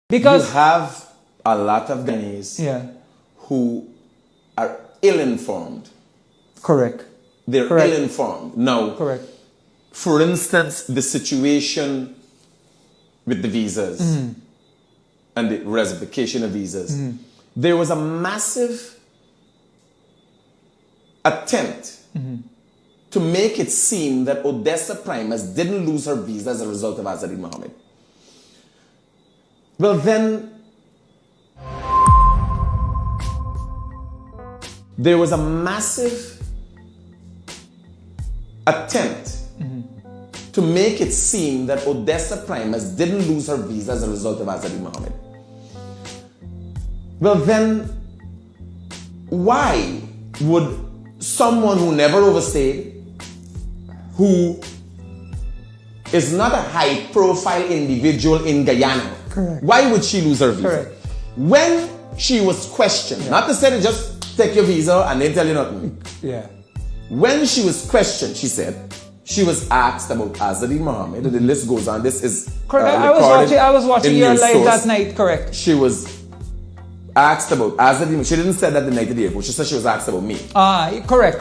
Because you have a lot of Guyanese who are ill-informed. Correct. They're ill-informed. Now, correct. For instance, the situation with the visas and the ratification of visas, there was a massive attempt to make it seem that Odessa Primus didn't lose her visa as a result of Azadi Mohammed. Well, then there was a massive attempt to make it seem that Odessa Primus didn't lose her visa as a result of Azadi Mohammed. Well, then why would someone who never overstayed, who is not a high-profile individual in Guyana, why would she lose her visa? When she was questioned, not to say just take your visa and they tell you nothing. When she was questioned, she said, she was asked about Azadi Mohammed. The list goes on. This is correct. I was watching your live that night. Correct. She was asked about Azadi. She didn't say that the night of the airport. She said she was asked about me. Correct.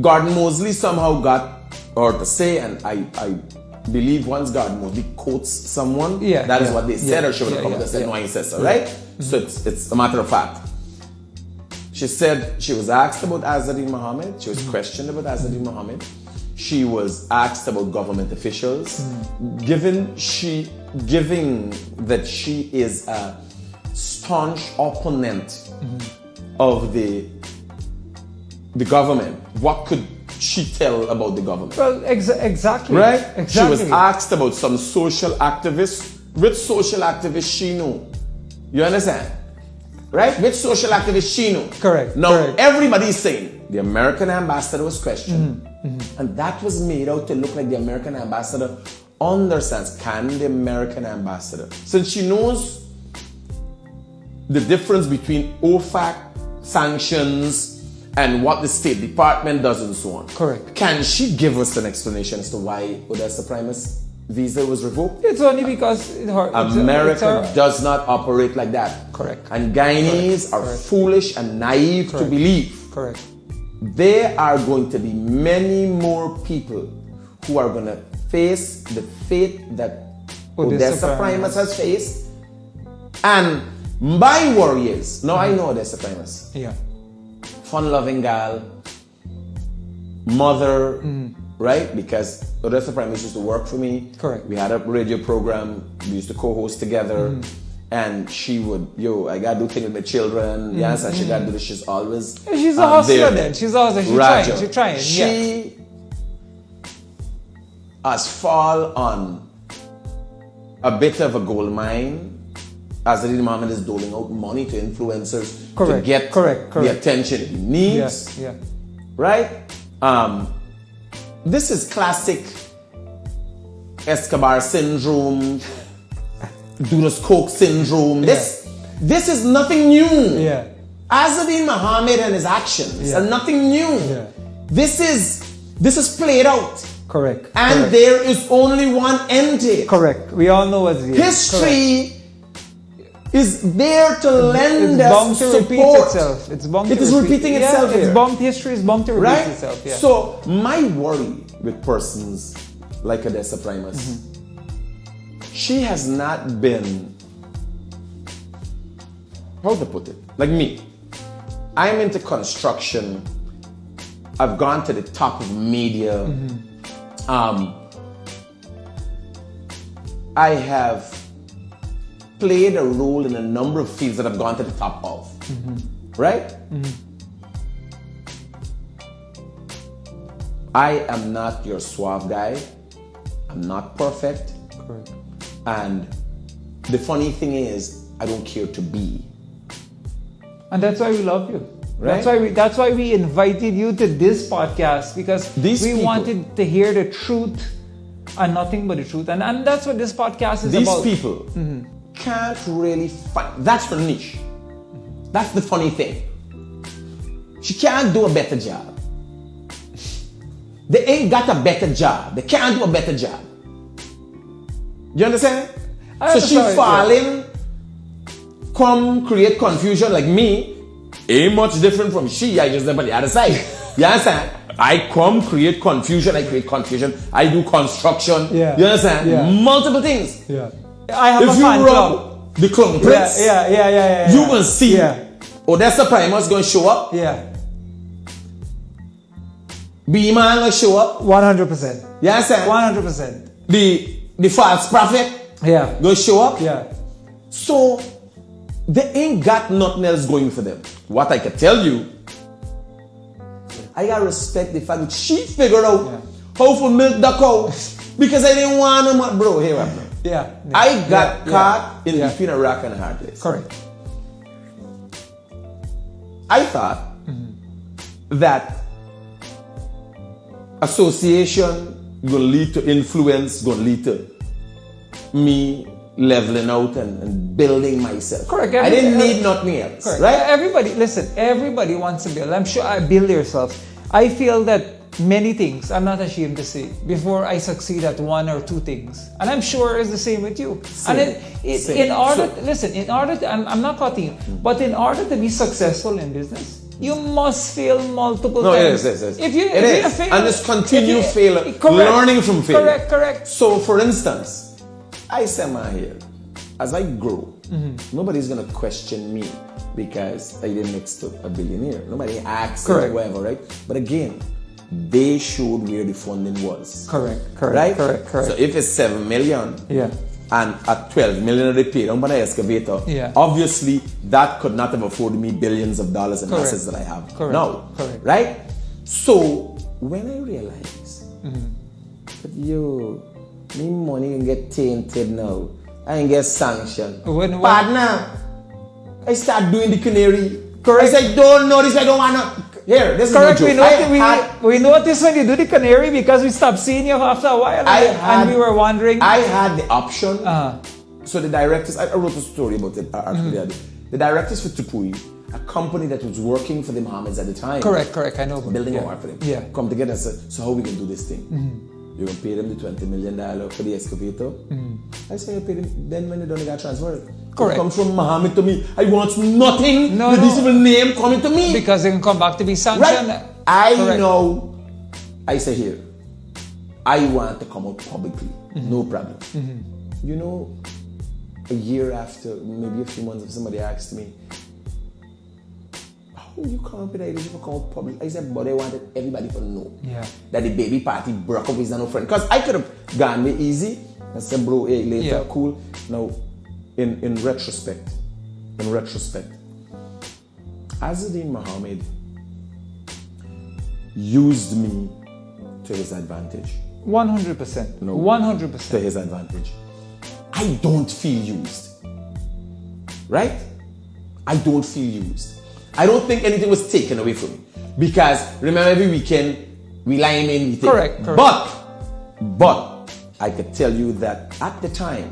Gordon Mosley somehow got her to say, and I believe once Gordon Mosley quotes someone, that is what they said, or she would have come and said, no, I said so, right? So it's a matter of fact. She said she was asked about Azadi Mohammed. She was questioned about Azadi Mohammed. She was asked about government officials. Given that she is a staunch opponent of the government, what could she tell about the government? Well, exactly. Right? Exactly. She was asked about some social activists. Which social activists she knew? You understand? Right? Which social activists she knew? Correct. Now, everybody is saying the American ambassador was questioned. And that was made out to look like the American ambassador understands. Can the American ambassador, since she knows the difference between OFAC sanctions and what the State Department does and so on. Correct. Can she give us an explanation as to why Odessa Primus visa was revoked? It's only because America does not operate like that. Correct. And Guyanese are foolish and naive to believe. Correct. There are going to be many more people who are going to face the fate that Odessa Primus has faced. And my worry is, now I know Odessa Primus. Fun-loving gal, mother, right? Because Odessa Primus used to work for me. Correct. We had a radio program. We used to co-host together. And she would, I gotta do things with my children. Yes, and she gotta do this. She's always she's a hustler then. She's a hustler. She's trying. She has fallen on a bit of a gold mine. Azadi Mohammed is doling out money to influencers to get the attention he needs. Right? This is classic Escobar Syndrome, Dunas Coke Syndrome. This is nothing new. Azadi Mohammed and his actions are nothing new. This is played out. Correct. And there is only one end to it. Correct. We all know what's here. History is there to lend us support. It's bound to It is repeating itself here. History is bound to repeat itself. So my worry with persons like Odessa Primus, she has not been, how to put it, like me. I'm into construction. I've gone to the top of media. I have played a role in a number of fields that I've gone to the top of. Right? I am not your suave guy. I'm not perfect. Correct. And the funny thing is, I don't care to be. And that's why we love you. Right? That's why we invited you to this podcast, because we wanted to hear the truth and nothing but the truth. And that's what this podcast is about. These people can't really find. That's her niche. That's the funny thing. She can't do a better job. They ain't got a better job. They can't do a better job. You understand? So she falling, come create confusion like me, ain't much different from she. I just live on the other side. You understand? I come create confusion. I create confusion. I do construction. Yeah. You understand? Yeah. Multiple things. Yeah. I have If a you fan rub club. the clone prints, Yeah. you will see. Yeah. Odessa Primer's going to show up. Yeah. B-Man going to show up. 100%. You understand? 100%. The false prophet Yeah. going to show up. Yeah. So they ain't got nothing else going for them. What I can tell you, I gotta respect the fact that she figured out how to milk the cow because I didn't want them. Bro, here I'm now. Yeah. I got caught in between a rock and a hard place. Correct. I thought that association gonna lead to influence, gonna lead to me leveling out and building myself. Correct. I didn't need nothing else. Correct. Right? Everybody wants to build. I'm sure I build yourself. I feel that many things, I'm not ashamed to say, before I succeed at one or two things. And I'm sure it's the same with you. Same. In order, I'm not cutting you, but in order to be successful in business, you must fail multiple times. It is. If you fail, and just continue failing, learning from failure. Correct. So, for instance, I say my here, as I grow, nobody's gonna question me because I didn't next to a billionaire. Nobody asks or whatever, right? But again, they showed where the funding was. Correct. Right? Correct. So if it's 7 million, and at 12 million they paid on an excavator, obviously that could not have afforded me billions of dollars in assets that I have now. Correct. Right? So when I realized that me money can get tainted now, I can get sanctioned. Partner, I start doing the canary. Correct. I said, don't know this, I don't wanna. Here, this correct. is no joke. We noticed when you do the canary because we stopped seeing you after a while and we were wondering. I had the option. So the directors, I wrote a story about it. The directors for Tupui, a company that was working for the Mohammeds at the time. Correct. I know. Building a war for them. Come together and said, so how we can do this thing? You're going to pay them the $20 million for the excavator. I say, you pay them, then when they don't, they got transferred. Correct. It comes from Mohammed to me. I want nothing with this evil name coming to me. Because they can come back to be sanctioned. Right. I know. I say here, I want to come out publicly. No problem. You know, a year after, maybe a few months, if somebody asked me, you come up with the idea to come out public. I said, but I wanted everybody to know that the baby party broke up with no friend. Because I could have gone me easy and said, bro, hey, later, cool. Now, in retrospect, Azzuddin Mohammed used me to his advantage. 100%. No, 100%. to his advantage. I don't feel used. Right? I don't feel used. I don't think anything was taken away from me. Because remember, every weekend we line in, we take. Correct. But I could tell you that at the time,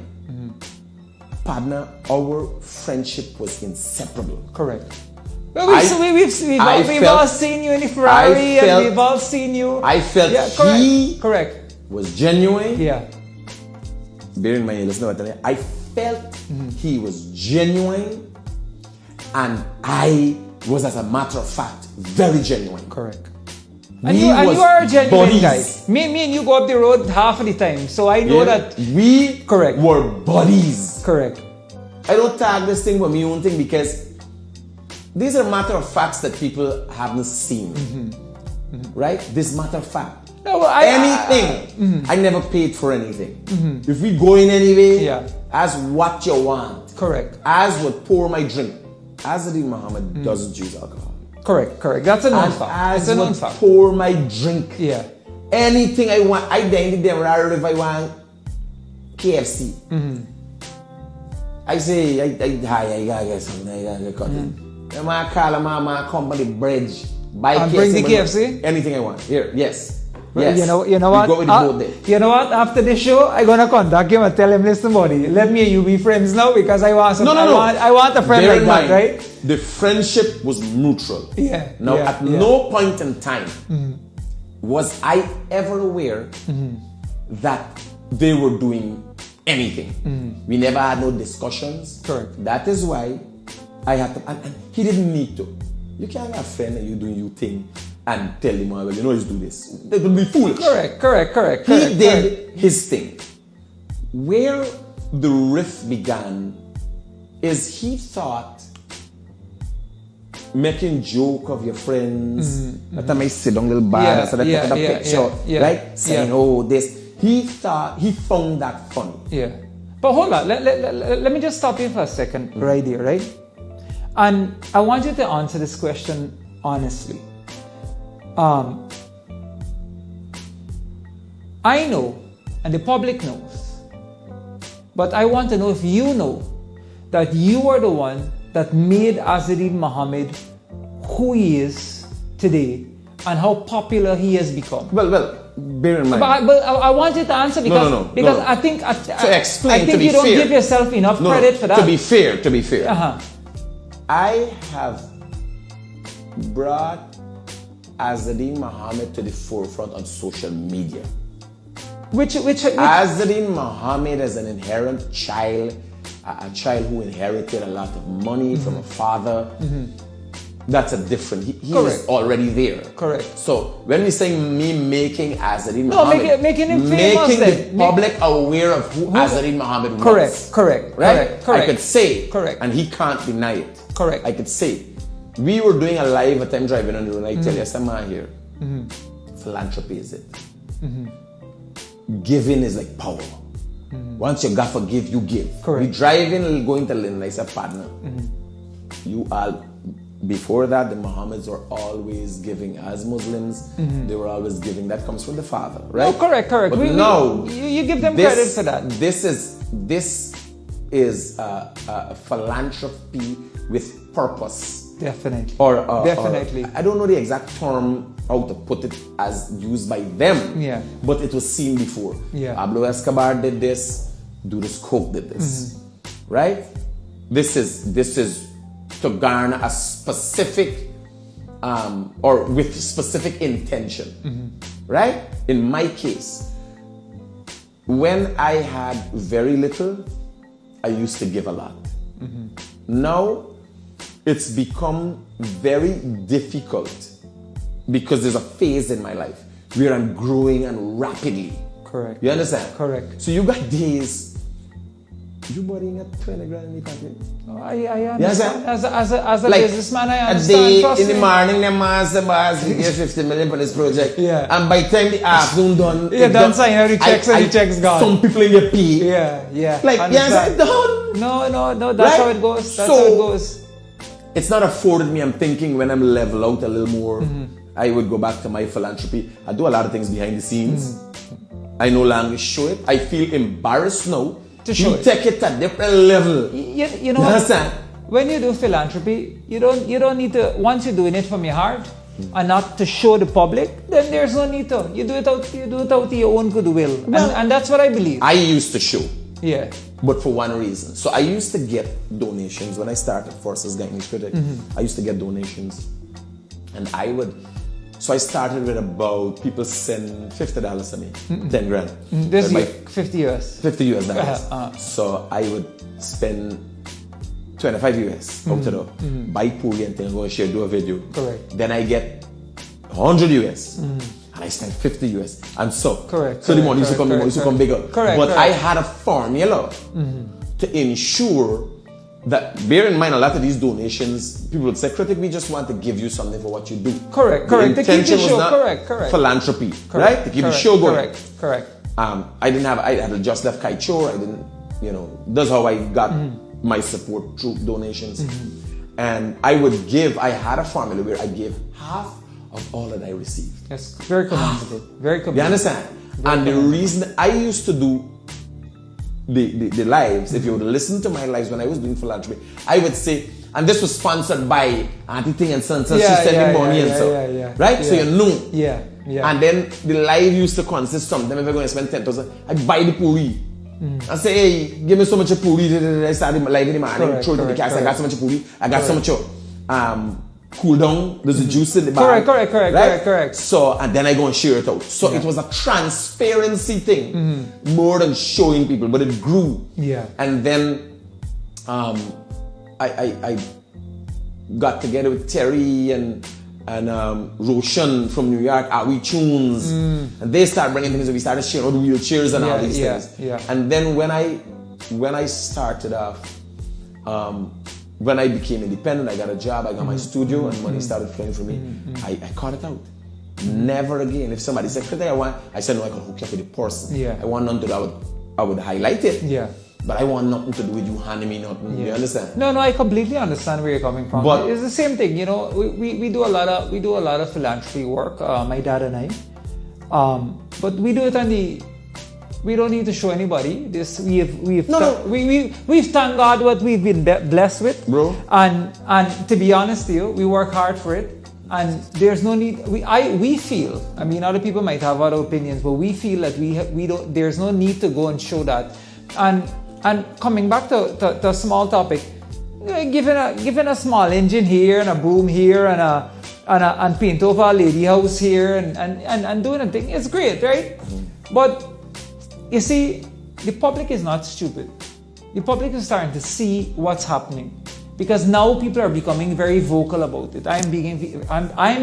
partner, our friendship was inseparable. Correct. Well, we've all seen you in the Ferrari and we've all seen you. I felt he was genuine. Yeah. Bear in mind, listen to what I'm telling you. I felt he was genuine and I was, as a matter of fact, very genuine. Correct. And you are a genuine guy. Me and you go up the road half of the time, so I know that we were buddies. Correct. I don't tag this thing for my own thing because these are matter of facts that people haven't seen. Right? This matter of fact. No, I never paid for anything. If we go in anyway, as what you want. Correct. As would pour my drink. Azzuddin Mohammed doesn't use alcohol. Correct. That's a known fact. As would pour my drink. Yeah. Anything I want. I dine the Demerara if I want KFC. I say, I gotta get something. I gotta get cutting. I call my company bridge. Buy KFC. Bring the KFC? Anything I want. Here, yes. Yes. You know what? Go with the boat there. You know what? After this show, I'm gonna contact him and tell him, listen, buddy, let me and you be friends now because I want some. I want a friend like that, right? The friendship was neutral. Now, at no point in time was I ever aware that they were doing anything. We never had no discussions. Correct. That is why I had to, and he didn't need to. You can't have a friend and you doing your thing and tell him, well, let's do this. That would be foolish. Correct. He did his thing. Where the rift began is he thought making joke of your friends. That time I sit down a little bad, so that take a picture, right? Saying, oh, this. He thought, he found that funny. Yeah. But hold on, let me just stop you for a second right here, right? And I want you to answer this question honestly. I know, and the public knows, but I want to know if you know that you are the one that made Azadeen Mohammed who he is today and how popular he has become. Well, bear in mind. But I want you to answer because because I think you don't give yourself enough credit for that. To be fair, I have brought Azadeen Mohammed to the forefront on social media. Which Azadeen Mohammed is an inherent child, a child who inherited a lot of money from a father. That's a different. He is already there. Correct. So when we say me making Azadeen Mohammed, making him famous, making the public aware of who Azadeen Mohammed was. Correct. I could say, correct, and he can't deny it. Correct. I could say, we were doing a live at time driving on the road. I tell you, someone here, philanthropy is it. Giving is like power. Once you got forgive, you give. Correct. We driving, going to Lynn, I said, partner, you all. Before that, the Mohammeds were always giving. As Muslims, they were always giving. That comes from the father, right? No, correct. But You give them credit for that. This is a philanthropy with purpose. Definitely. Definitely. I don't know the exact term how to put it as used by them. Yeah. But it was seen before. Yeah. Pablo Escobar did this. Dudas Coke did this. Right? This is to garner a specific or with specific intention, right? In my case, when I had very little, I used to give a lot. Now, it's become very difficult because there's a phase in my life where I'm growing and rapidly. Correct. You understand? Correct. So you got days. You borrowing at 20 grand in the pocket? Oh, I understand. As a like businessman, I understand. A day in the morning, the boss, we get 50 million for this project. Yeah. And by the time the afternoon done, done sign every checks and the checks gone. Some people in your pay. Yeah. Like, yes, done. No, that's how it goes. That's how it goes. It's not afforded me. I'm thinking when I'm level out a little more, I would go back to my philanthropy. I do a lot of things behind the scenes. I no longer show it. I feel embarrassed now. You take it to a different level. You know what? When you do philanthropy, you don't need to. Once you're doing it from your heart and not to show the public, then there's no need to. You do it out of your own goodwill, and that's what I believe. I used to show. Yeah. But for one reason. So I used to get donations when I started Forces Guyanese Critic. I used to get donations, and I would. So I started with about people send $50 to me, 10 grand. This is 50 US. 50 US dollars. So I would spend 25 US out to buy puri and then go and share, do a video. Correct. Then I get 100 US. And I spend 50 US. And so. Correct. So the money used to come bigger. Correct. But I had a formula to ensure that, bear in mind, a lot of these donations, people would say, Critic, we just want to give you something for what you do. Correct. The intention was not correct. philanthropy, right? To keep the show going. Correct. I had just left Kaichor. I didn't, that's how I got my support through donations. And I had a formula where I gave half of all that I received. Yes, very commendable. Very commendable. You understand? And the reason I used to do the lives, if you would listen to my lives when I was doing philanthropy, I would say, and this was sponsored by Auntie Ting and Son, so she sent me money and so. Right? So you know. Yeah. And then the live used to consist sometimes if I'm going to spend 10,000, I buy the puri. I say, hey, give me so much of puri. I started live in the morning, throw it in the cash, I got so much of puri, I got so much of. cool down. There's a juice in the bag. Correct. So, and then I go and share it out. So it was a transparency thing more than showing people, but it grew. Yeah. And then I got together with Terry and Roshan from New York, We Tunes, and they started bringing things. We started sharing out wheelchairs and all these things. Yeah. And then when I started off, when I became independent, I got a job, I got my studio, and money started flowing for me. I cut it out. Never again. If somebody said, Critic, I said, no, I can hook you up with a person. Yeah. I want none to do. I would highlight it. Yeah. But I want nothing to do with you handing me nothing. Yeah. You understand? No, I completely understand where you're coming from. But it's the same thing, you know. We do a lot of philanthropy work, my dad and I. But we do it we don't need to show anybody. We've thanked God what we've been blessed with, bro. And to be honest with you, we work hard for it. And there's no need. We feel. I mean, other people might have other opinions, but we feel that we don't. There's no need to go and show that. And coming back to a small topic, given a small engine here and a broom here and paint over a lady house here and doing a thing, it's great, right? But you see, the public is not stupid. The public is starting to see what's happening. Because now people are becoming very vocal about it. I am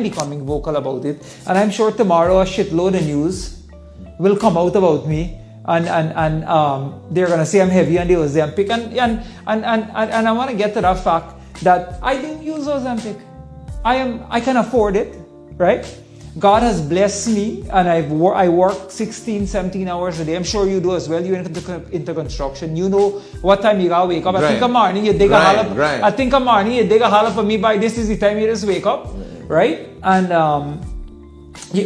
becoming vocal about it, and I'm sure tomorrow a shitload of news will come out about me, and they're gonna say I'm heavy on the Ozempic, and I want to get to that fact that I didn't use Ozempic. I can afford it, right? God has blessed me, and I work 16, 17 hours a day. I'm sure you do as well. You're into construction. You know what time you gotta wake up. I think a morning you dig a hollow. I think a morning you dig a hollow for me. By this is the time you just wake up, right? And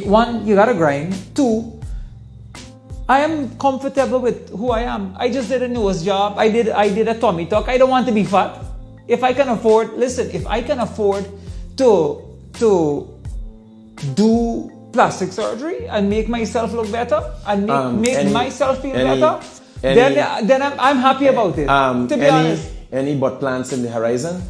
one, you gotta grind. Two, I am comfortable with who I am. I just did a nose job. I did a tummy tuck. I don't want to be fat. If I can afford to do plastic surgery and make myself look better and make myself feel better, then I'm happy about it. To be honest. Any butt plants in the horizon?